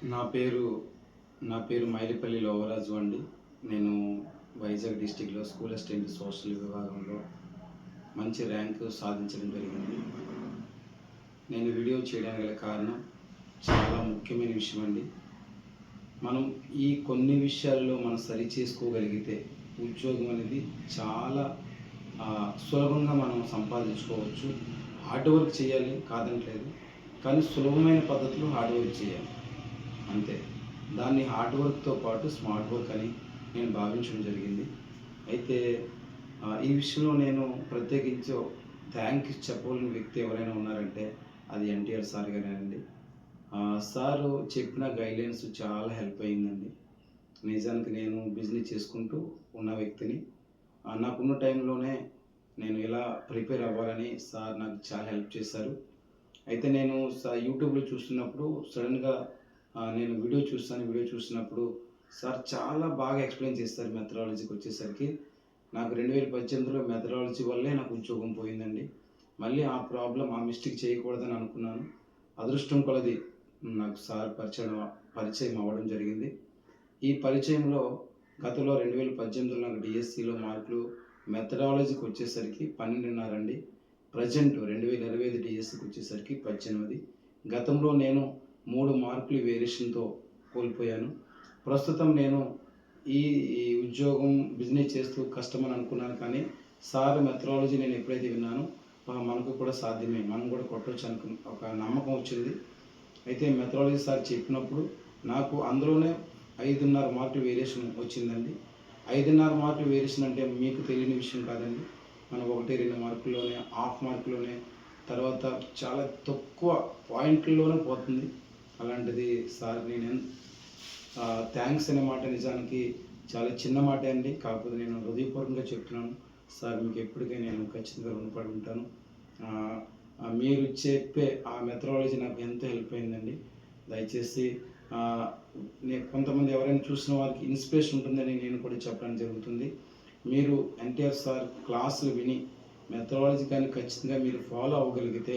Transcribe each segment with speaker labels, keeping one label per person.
Speaker 1: నా పేరు నా పేరు మైలిపల్లి లోవరాజు అండి. నేను వైజాగ్ డిస్ట్రిక్ట్‌లో స్కూల్ అసిస్టెంట్ సోషల్ విభాగంలో మంచి ర్యాంకు సాధించడం జరిగింది. నేను వీడియో చేయడానికి గల కారణం చాలా ముఖ్యమైన విషయం అండి. మనం ఈ కొన్ని విషయాల్లో మనం సరి చేసుకోగలిగితే ఉద్యోగం అనేది చాలా సులభంగా మనం సంపాదించుకోవచ్చు. హార్డ్ వర్క్ చేయాలి కాదనట్లేదు. కానీ సులభమైన పద్ధతిలో హార్డ్ వర్క్ చేయాలి. అంతే. దాన్ని హార్డ్ వర్క్‌తో పాటు స్మార్ట్ వర్క్ అని నేను భావించడం జరిగింది. అయితే ఈ విషయంలో నేను ప్రత్యేకించి థాంక్స్ చెప్పవలసిన వ్యక్తి ఎవరైనా ఉన్నారంటే అది ఎన్టీఆర్ సార్ గారేనండి. సారు చెప్పిన గైడ్‌లైన్స్ చాలా హెల్ప్ అయిందండి. నిజానికి నేను బిజినెస్ చేసుకుంటూ ఉన్న వ్యక్తిని. నాకున్న టైంలోనే నేను ఎలా ప్రిపేర్ అవ్వాలని సార్ నాకు చాలా హెల్ప్ చేశారు. అయితే నేను యూట్యూబ్‌లో చూస్తున్నప్పుడు సడెన్‌గా నేను వీడియో చూసాను. వీడియో చూసినప్పుడు సార్ చాలా బాగా ఎక్స్‌ప్లెయిన్ చేస్తారు మెథడాలజీకొచ్చేసరికి. నాకు 2018లో మెథడాలజీ వల్లే నాకు ఉద్యోగం పోయిందండి. మళ్ళీ ఆ మిస్టేక్ చేయకూడదని అనుకున్నాను. అదృష్టం కొలది నాకు సార్ పరిచయం అవ్వడం జరిగింది. ఈ పరిచయంలో గతంలో 2018లో నాకు డీఎస్సీలో మార్కులు మెథడాలజీకొచ్చేసరికి 12.5 అండి. ప్రెజెంట్ 2025 డీఎస్సీకొచ్చేసరికి 18. గతంలో నేను 3 మార్కులు వేరియేషన్‌తో కోల్పోయాను. ప్రస్తుతం నేను ఈ ఈ ఉద్యోగం బిజినెస్ చేస్తూ కష్టమని అనుకున్నాను కానీ, సార్ మెథడాలజీ నేను ఎప్పుడైతే విన్నానో మనకు కూడా సాధ్యమే. మనం కూడా కొట్టొచ్చు ఒక నమ్మకం వచ్చింది. అయితే మెథడాలజీ సార్ చెప్పినప్పుడు నాకు అందులోనే 5.5 మార్కులు వేరియేషన్ వచ్చిందండి. 5.5 మార్కులు వేరియేషన్ అంటే మీకు తెలియని విషయం కాదండి. మనం 1, 2 మార్కుల్లోనే, హాఫ్ మార్కులోనే తర్వాత చాలా తక్కువ పాయింట్లలోనే పోతుంది. అలాంటిది సార్‌ని నేను థాంక్స్ అనే మాట నిజానికి చాలా చిన్న మాటే అండి. కాకపోతే నేను హృదయపూర్వకంగా చెప్తున్నాను. సార్ మీకు ఎప్పటికైనా నేను ఖచ్చితంగా రుణపడి ఉంటాను. మీరు చెప్పే ఆ మెథడాలజీ నాకు ఎంతో హెల్ప్ అయిందండి. దయచేసి కొంతమంది ఎవరైనా చూసిన వారికి ఇన్స్పిరేషన్ ఉంటుందని నేను కూడా చెప్పడం జరుగుతుంది. మీరు ఎన్టీఆర్ సార్ క్లాసులు విని మెథడాలజీ కానీ ఖచ్చితంగా మీరు ఫాలో అవ్వగలిగితే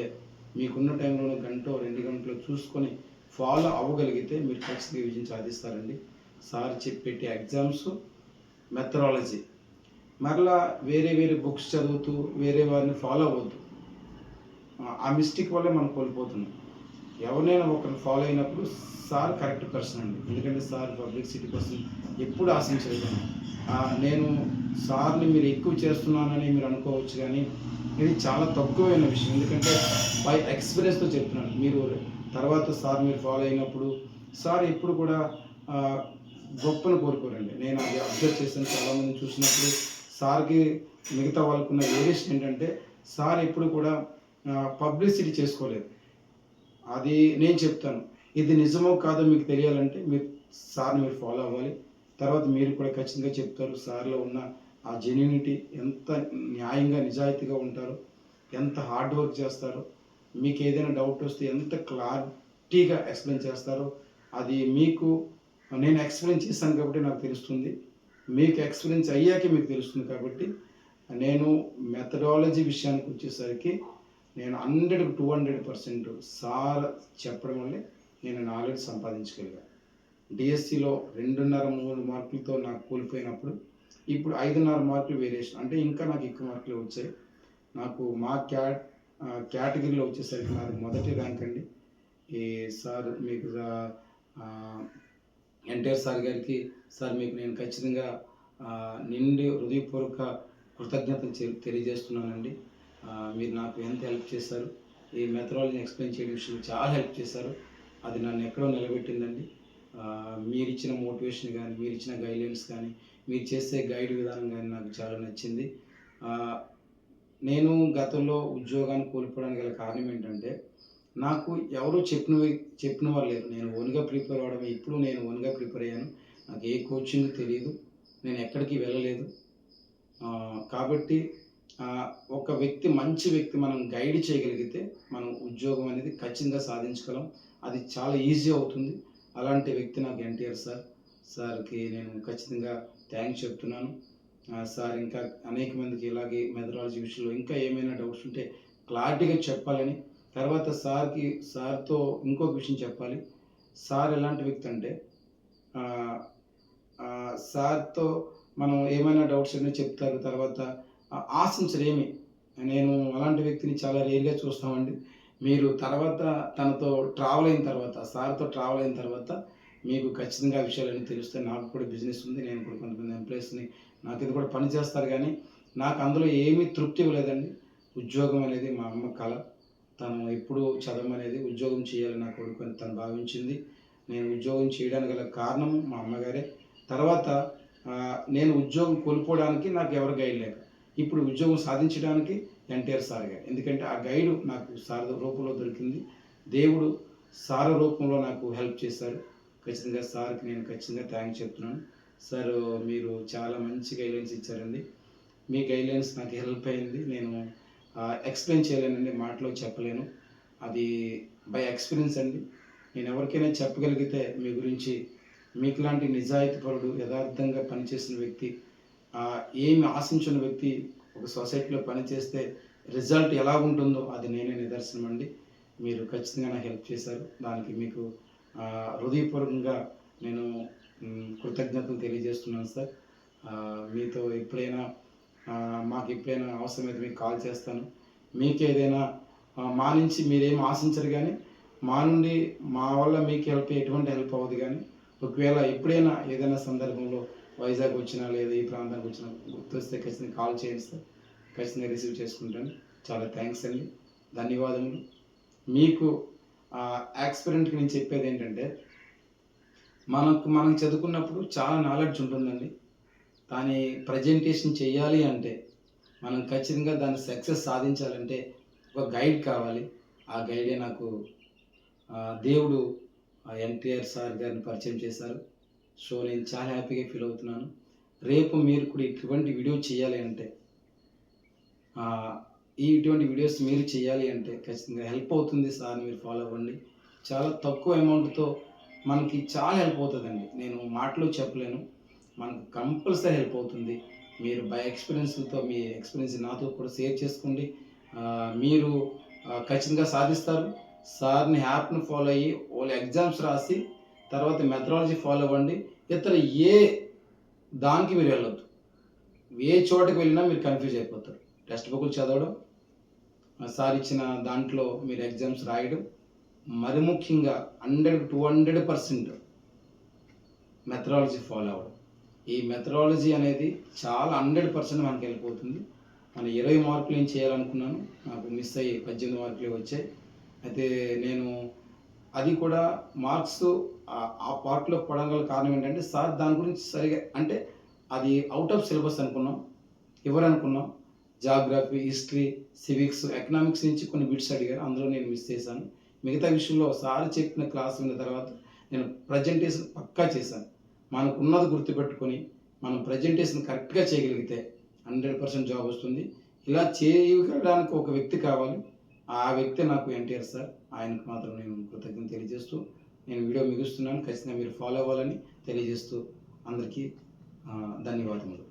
Speaker 1: మీకున్న టైంలోనే గంటో 2 గంటలో చూసుకొని ఫాలో అవ్వగలిగితే మీరు ఖచ్చితంగా విజయం సాధిస్తారండి. సార్ చెప్పేటి ఎగ్జామ్స్ మెథడాలజీ మరలా వేరే వేరే బుక్స్ చదువుతూ వేరే వారిని ఫాలో అవ్వద్దు. ఆ మిస్టేక్ వల్లే మనం కోల్పోతున్నాం. ఎవరినైనా ఒకరిని ఫాలో అయినప్పుడు సార్ కరెక్ట్ పర్సన్ అండి. ఎందుకంటే సార్ పబ్లిసిటీ కోసం ఎప్పుడు ఆశించలేదు. నేను సార్ని మీరు ఎక్కువ చేస్తున్నానని మీరు అనుకోవచ్చు కానీ ఇది చాలా తక్కువైన విషయం. ఎందుకంటే బై ఎక్స్పీరియన్స్‌తో చెప్తున్నాను. మీరు తర్వాత సార్ మీరు ఫాలో అయినప్పుడు సార్ ఎప్పుడు కూడా గొప్పను కోరుకోరండి. నేను అది అబ్జర్వ్ చేశాను. చాలామందిని చూసినప్పుడు సార్‌కి మిగతా వాళ్ళకున్న వేరియేషన్ ఏంటంటే సార్ ఎప్పుడు కూడా పబ్లిసిటీ చేసుకోలేదు. అది నేను చెప్తాను. ఇది నిజమో కాదో మీకు తెలియాలంటే సార్‌ని మీరు ఫాలో అవ్వాలి. తర్వాత మీరు కూడా ఖచ్చితంగా చెప్తారు. సార్‌లో ఉన్న ఆ జెన్యూనిటీ ఎంత న్యాయంగా, నిజాయితీగా ఉంటారో, ఎంత హార్డ్ వర్క్ చేస్తారో, మీకు ఏదైనా డౌట్ వస్తే ఎంత క్లారిటీగా ఎక్స్‌ప్లెయిన్ చేస్తారో, అది మీకు నేను ఎక్స్‌ప్లెయిన్ చేశాను కాబట్టి నాకు తెలుస్తుంది. మీకు ఎక్స్‌పీరియన్స్ అయ్యాకే మీకు తెలుస్తుంది కాబట్టి, నేను మెథడాలజీ విషయానికొచ్చేసరికి నేను 100కి 200% సార్ చెప్పడం వల్లే నేను నాలెడ్జ్ సంపాదించగలిగాను. డీఎస్సీలో 2.5, 3 మార్కులతో నాకు కోల్పోయినప్పుడు, ఇప్పుడు 5.5 మార్కులు వేరియేషన్ అంటే ఇంకా నాకు ఎక్కువ మార్కులే వచ్చాయి. నాకు మా కేటగిరీలో వచ్చేసరికి నాది మొదటి ర్యాంక్ అండి. ఈ సార్ మీకు ఎన్టీఆర్ సార్ గారికి సార్ మీకు నేను ఖచ్చితంగా నిండు హృదయపూర్వక కృతజ్ఞతలు తెలియజేస్తున్నానండి. మీరు నాకు ఎంత హెల్ప్ చేశారు. ఈ మెథడాలజీని ఎక్స్‌ప్లెయిన్ చేయడం విషయంలో చాలా హెల్ప్ చేశారు. అది నన్ను ఎక్కడో నిలబెట్టిందండి. మీరిచ్చిన మోటివేషన్ గానీ, మీరిచ్చిన గైడ్‌లైన్స్ కానీ, మీరు చేసే గైడ్ విధానం గానీ నాకు చాలా నచ్చింది. నేను గతంలో ఉద్యోగాన్ని కోల్పోవడానికి గల కారణం ఏంటంటే, నాకు ఎవరు చెప్పిన వారు లేరు. నేను ఓన్‌గా ప్రిపేర్ అవ్వడమే. ఇప్పుడు నేను ఓన్‌గా ప్రిపేర్ అయ్యాను. నాకు ఏ కోచింగ్ తెలీదు. నేను ఎక్కడికి వెళ్ళలేదు. కాబట్టి ఒక మంచి వ్యక్తి మనం గైడ్ చేయగలిగితే, మనం ఉద్యోగం అనేది ఖచ్చితంగా సాధించగలం. అది చాలా ఈజీ అవుతుంది. అలాంటి వ్యక్తి నాకు ఎన్టీఆర్ సార్. సార్‌కి నేను ఖచ్చితంగా థాంక్స్ చెప్తున్నాను. సార్ ఇంకా అనేక మందికి ఇలాగే మెథడాలజీ విషయంలో ఇంకా ఏమైనా డౌట్స్ ఉంటే క్లారిటీగా చెప్పాలని, తర్వాత సార్‌తో ఇంకొక విషయం చెప్పాలి. సార్ ఎలాంటి వ్యక్తి అంటే ఆహ్, సార్‌తో మనం ఏమైనా డౌట్స్ ఉన్నా చెప్తారు. తర్వాత ఆశించరేమి. నేను అలాంటి వ్యక్తిని చాలా రేర్‌గా చూస్తామండి. మీరు తర్వాత తనతో ట్రావెల్ అయిన తర్వాత, సార్‌తో ట్రావెల్ అయిన తర్వాత మీకు ఖచ్చితంగా ఆ విషయాలన్నీ తెలుస్తాయి. నాకు కూడా బిజినెస్ ఉంది. నేను కూడా కొంతమంది ఎంప్లాయీస్‌ని నా కింద కూడా పని చేస్తారు గానీ, నాకు అందులో ఏమీ తృప్తి ఇవ్వలేదండి. ఉద్యోగం అనేది మా అమ్మ కల. తను ఎప్పుడూ చదవమనేది, ఉద్యోగం చేయాలి నా కొడుకు అని తను భావించింది. నేను ఉద్యోగం చేయడానికి గల కారణం మా అమ్మగారే. తర్వాత నేను ఉద్యోగం కోల్పోవడానికి నాకు ఎవరు గైడ్ లేక. ఇప్పుడు ఉద్యోగం సాధించడానికి ఎన్టీఆర్ సార్ గారు. ఎందుకంటే ఆ గైడు నాకు సార్ రూపంలో దొరికింది. దేవుడు సార్ రూపంలో నాకు హెల్ప్ చేశారు. ఖచ్చితంగా సార్‌కి నేను ఖచ్చితంగా థాంక్స్ చెప్తున్నాను. సారు మీరు చాలా మంచి గైడ్‌లైన్స్ ఇచ్చారండి. మీ గైడ్‌లైన్స్ నాకు హెల్ప్ అయింది. నేను ఎక్స్‌ప్లెయిన్ చేయలేనండి. మాటలో చెప్పలేను. అది బై ఎక్స్‌పీరియన్స్ అండి. నేను ఎవరికైనా చెప్పగలిగితే మీ గురించి మీకులాంటి నిజాయితీపరుడు, యథార్థంగా పనిచేసిన వ్యక్తి, ఏమి ఆశించని వ్యక్తి ఒక సొసైటీలో పనిచేస్తే రిజల్ట్ ఎలా ఉంటుందో అది నేనే నిదర్శనం అండి. మీరు ఖచ్చితంగా నాకు హెల్ప్ చేశారు. దానికి మీకు హృదయపూర్వకంగా నేను కృతజ్ఞతలు తెలియజేస్తున్నాను సార్. మీతో ఎప్పుడైనా మాకు ఎప్పుడైనా అవసరమైతే మీకు కాల్ చేస్తాను. మీకేదైనా మా నుంచి మీరేమి ఆశించరు గానీ, మా నుండి మా వల్ల మీకు ఎటువంటి హెల్ప్ అవ్వదు గానీ, ఒకవేళ ఎప్పుడైనా ఏదైనా సందర్భంలో వైజాగ్ వచ్చినా లేదా ఈ ప్రాంతానికి వచ్చినా గుర్తొస్తే ఖచ్చితంగా కాల్ చేయండి సార్. ఖచ్చితంగా రిసీవ్ చేసుకుంటాను. చాలా థ్యాంక్స్ అండి. ధన్యవాదములు. మీకు యాక్స్‌పీరియన్స్‌కి నేను చెప్పేదేంటంటే, మనం చదువుకున్నప్పుడు చాలా నాలెడ్జ్ ఉంటుందండి. కానీ ప్రజెంటేషన్ చేయాలి అంటే, మనం ఖచ్చితంగా దాన్ని సక్సెస్ సాధించాలంటే ఒక గైడ్ కావాలి. ఆ గైడే నాకు దేవుడు ఎన్టీఆర్ సార్ గారిని పరిచయం చేశారు. సో, నేను చాలా హ్యాపీగా ఫీల్ అవుతున్నాను. రేపు మీరు కూడా ఇటువంటి వీడియో చేయాలి అంటే ఇటువంటి వీడియోస్ మీరు చేయాలి అంటే ఖచ్చితంగా హెల్ప్ అవుతుంది సార్‌ని మీరు ఫాలో అవ్వండి. చాలా తక్కువ అమౌంట్‌తో మనకి చాలా హెల్ప్ అవుతదండి. నేను మాటలో చెప్పలేను. మనకు కంపల్సరీ హెల్ప్ అవుతుంది. మీరు బై ఎక్స్‌పీరియన్స్‌లతో మీ ఎక్స్‌పీరియన్స్ నాతో కూడా షేర్ చేసుకోండి. మీరు ఖచ్చితంగా సాధిస్తారు. సార్‌ని యాప్‌ని ఫాలో అయ్యి వాళ్ళ ఎగ్జామ్స్ రాసి తర్వాత మెథడాలజీ ఫాలో అవ్వండి. ఇతర ఏ దానికి మీరు వెళ్ళొద్దు. ఏ చోటకి వెళ్ళినా మీరు కన్‌ఫ్యూజ్ అయిపోతారు. టెక్స్ట్ బుక్‌లు చదవడం, సార్ ఇచ్చిన దాంట్లో మీరు ఎగ్జామ్స్ రాయడం, మరి ముఖ్యంగా 100-200% మెథడాలజీ ఫాలో అవ్వడం. ఈ మెథడాలజీ అనేది చాలా 100% మనకి వెళ్ళిపోతుంది. మన 20 మార్కులు ఏం చేయాలనుకున్నాను. నాకు మిస్ అయ్యి 18 మార్కులే వచ్చాయి. అయితే నేను అది కూడా మార్క్స్ ఆ పార్ట్‌లో పడడం గల కారణం ఏంటంటే, సార్ దాని గురించి సరిగ్గా అంటే అది ఔట్ ఆఫ్ సిలబస్ అనుకున్నాం. ఇవ్వరనుకున్నాం. జాగ్రఫీ, హిస్టరీ, సివిక్స్, ఎకనామిక్స్ నుంచి కొన్ని బిట్స్ అడిగారు. అందులో నేను మిస్ చేశాను. మిగతా విషయంలో సార్ చెప్పిన క్లాస్ విన్న తర్వాత నేను ప్రజెంటేషన్ పక్కా చేశాను. మనకున్నది గుర్తుపెట్టుకొని మనం ప్రజెంటేషన్ కరెక్ట్‌గా చేయగలిగితే 100% జాబ్ వస్తుంది. ఇలా చేయగలడానికి ఒక వ్యక్తి కావాలి. ఆ వ్యక్తి నాకు ఎన్టీఆర్ సార్. ఆయనకు మాత్రం నేను కృతజ్ఞతలు తెలియజేస్తూ నేను వీడియో ముగిస్తున్నాను. ఖచ్చితంగా మీరు ఫాలో అవ్వాలని తెలియజేస్తూ అందరికీ ధన్యవాదములు.